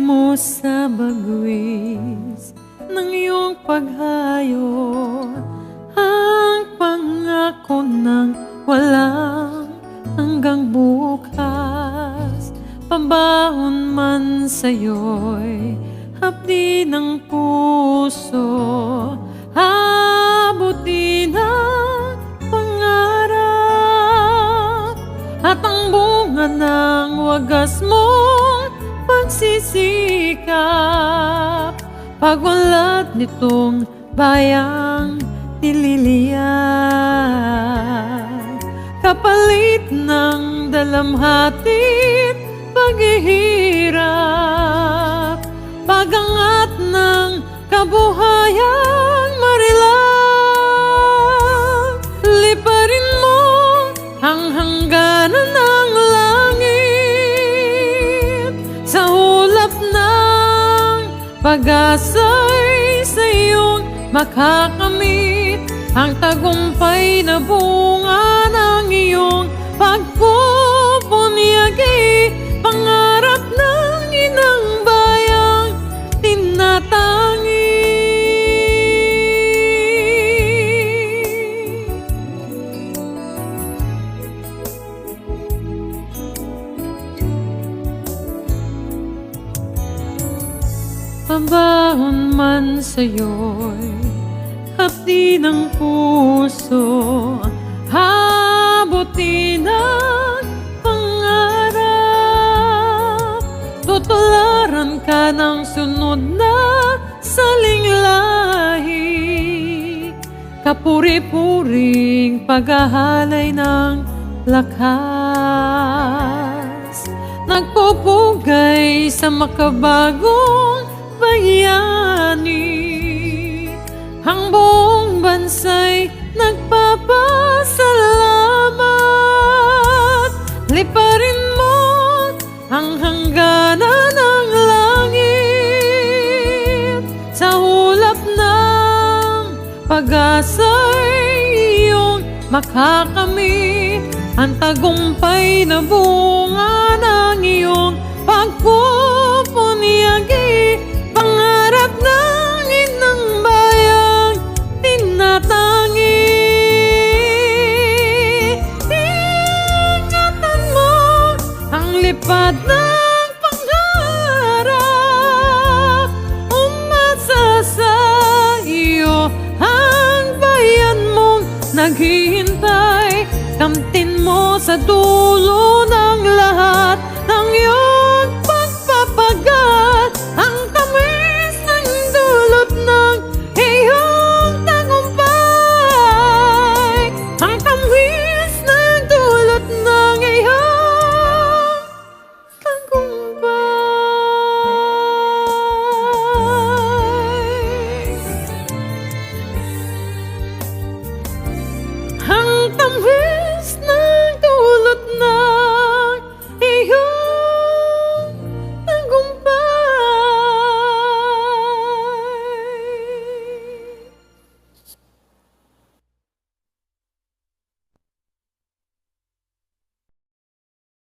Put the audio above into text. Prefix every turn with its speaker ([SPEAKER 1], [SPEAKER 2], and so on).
[SPEAKER 1] mo sa bagwis ng iyong paghayo ang pangako ng walang hanggang bukas. Pabaon man sa'yo'y hapdi ng puso, abutin ang pangarap at ang bunga ng wagas mong pagsisikap. Pagwalat nitong bayang nililiyan, kapalit ng dalamhatit paghihirap, pagangat ng kabuhayang marilang. Liparin mo ang hangganan ng langit, sa ulap ng pag-asa'y sa iyong makakamit ang tagumpay na bunga ng iyong pagpupunyagi. Pangarap ng inang bayang tinatangi. Pabaon man sa'yo'y hapdi ng puso, habutin ang pangarap. Tutularan ka ng sunod na salinglahi, kapuri-puring paghahalay ng lakas, nagpupugay sa makabagong bayani. Ang buong bansa'y nagpapasalamat. Liparin mo ang hangganan ng langit, sa hulap ng pag-asa'y iyong makakamit ang tagumpay na bunga ng iyong pagpupunyagi. Pangarap ng inang bayang tinatangi. Ingatan mo ang lipad ng pangarap, umasa sa iyo ang bayan mong naghihintay. Kamtin mo sa dulo ng lahat ng iyong pagpapagat ang tamis ng dulot ng iyong tagumpay, ang tamis ng dulot ng iyong tagumpay, ang tamis ng